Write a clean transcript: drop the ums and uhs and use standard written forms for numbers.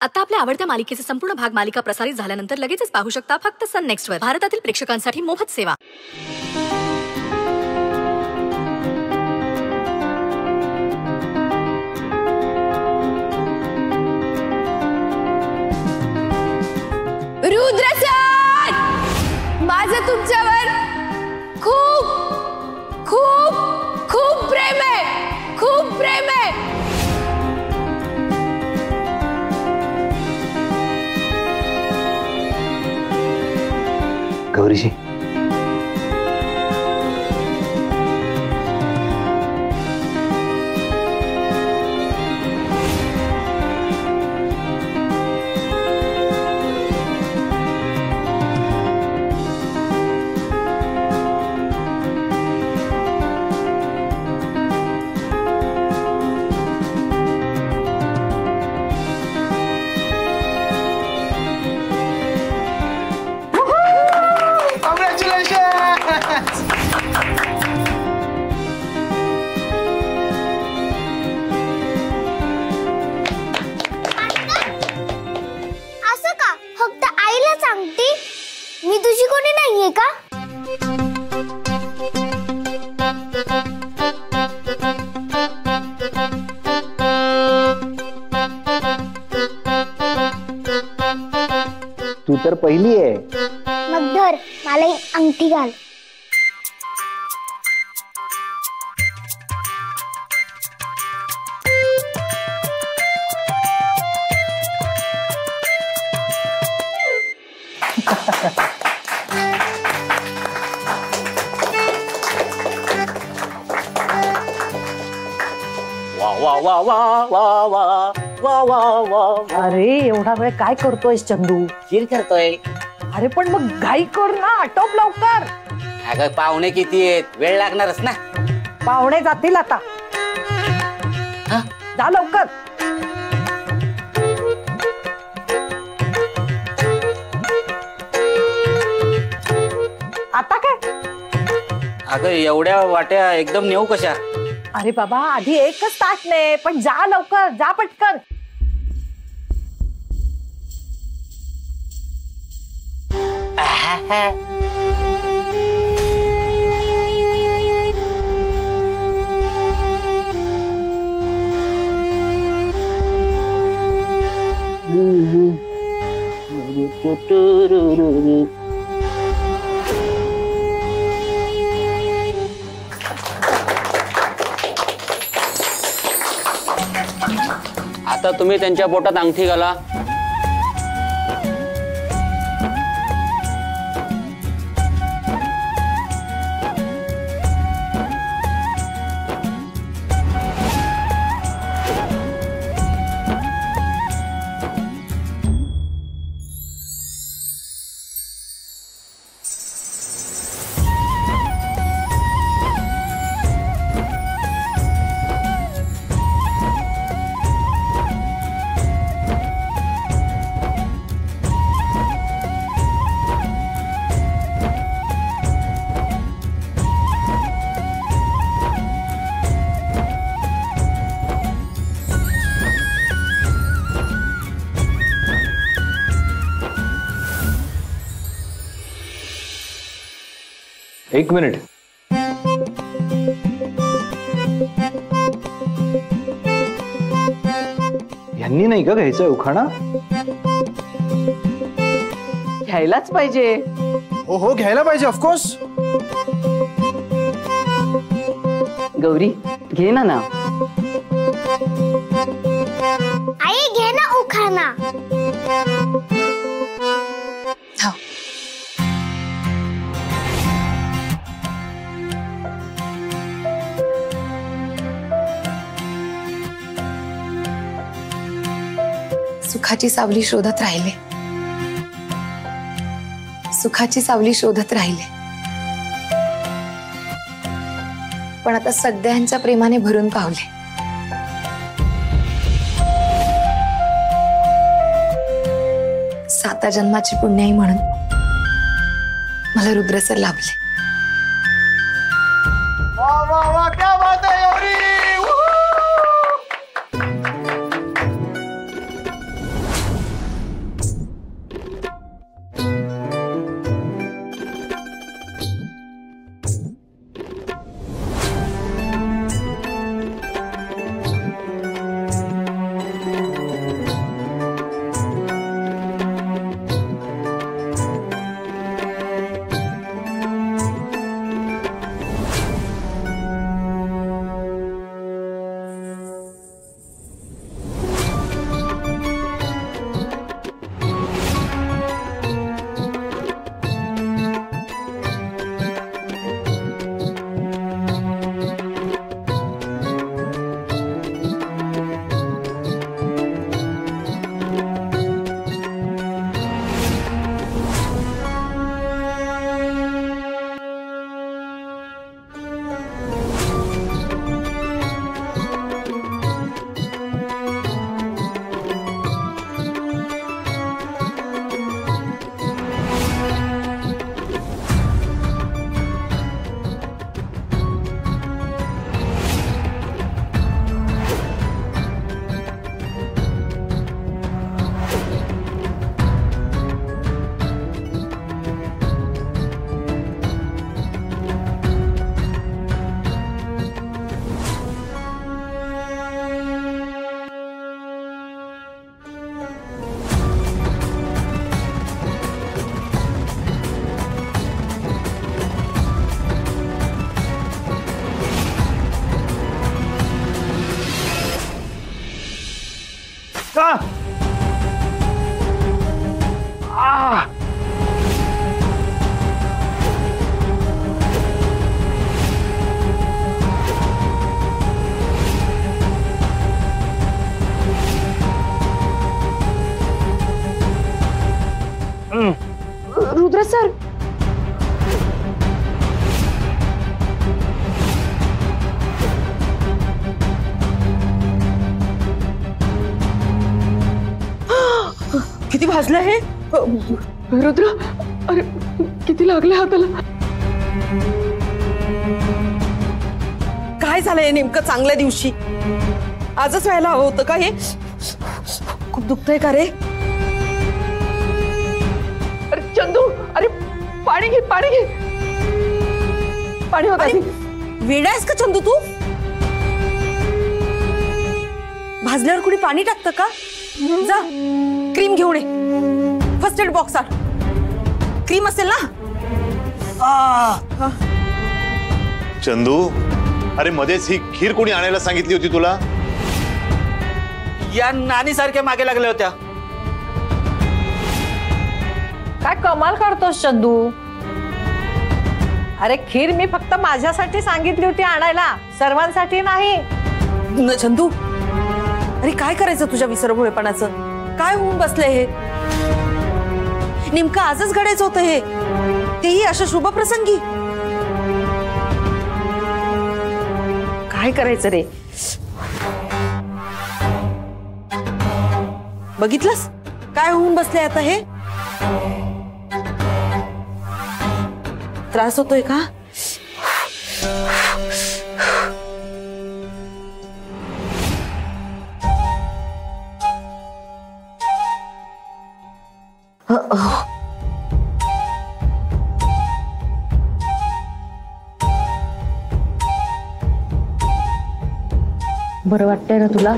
आता आपल्या आवडत्या मालिकेचे संपूर्ण भाग मालिका प्रसारित झाल्यानंतर लगेचच पाहू शकता फक्त सन नेक्स्ट वर. भारतातील प्रेक्षकांसाठी मोफत सेवा. रुद्र सर, माझं तुमच्यावर खूप खूप खूप प्रेम आहे, खूप प्रेम आहे. गौरीजी, मी तुझी कोणी नाहीये का? तू तर पहिली आहे. मग धर, मला ही अंगठी घाल. अरे एवढा वेळ काय करतोयस चंदू? खीर करतोय. अरे पण मग घाई कर ना, आटोप लवकर. अगं पाहुणे किती आहेत, वेळ लागणारच ना. पाहुणे जातील आता. जा लवकर. आता काय? अगं एवढ्या वाट्या एकदम नेऊ कशा? अरे बाबा, आधी एकच ताट ने, पण जा लवकर, जा पटकन. आता तुम्ही त्यांच्या पोटात अंगठी घाला. एक मिनिट. यांनी नाही का घ्यायचं उखाणा? घ्यायलाच पाहिजे. हो हो, घ्यायला पाहिजे ऑफकोर्स. गौरी घे ना. आई घे ना उखाणा. सुखाची सावली शोधत राहिले, सुखाची सावली शोधत राहिले, पण आता सगळ्यांच्या प्रेमाने भरून पावले. साता जन्माची पुण्याई म्हणून मला रुद्र सर लाभले. वाह वाह वाह, क्या बात है गौरी. सर किती भाजलं हे? रुद्र अरे किती लागले हाताला. काय झालंय नेमकं चांगल्या दिवशी? आजच व्हायला हवं होतं का हे? खूप दुखतंय का रे? अरे चंदू अरे पाणी घे पाणी घे. पाणी होत आधी. वेडा आहेस का चंदू तू? भाजल्यावर कुणी पाणी टाकतं का? जा क्रीम घेऊन ये. फर्स्ट एड बॉक्स आण. क्रीम असेल ना? चंदू अरे मध्येच ही खीर कोणी आणायला सांगितली होती तुला? या नानी सारख्या मागे लागल्या होत्या. काय कमाल करतोस चंदू? अरे खीर मी फक्त माझ्यासाठी सांगितली होती आणायला, सर्वांसाठी नाही. न चंदू अरे काय करायचं तुझ्या विसरभोळेपणाचं? काय होऊन बसले हे? नेमकं आजच घडायचं होतं हे, तेही अशा शुभ प्रसंगी. काय करायचं रे? बघितलंस काय होऊन बसले आता हे? त्रास होतोय का? बरं वाटतंय ना तुला?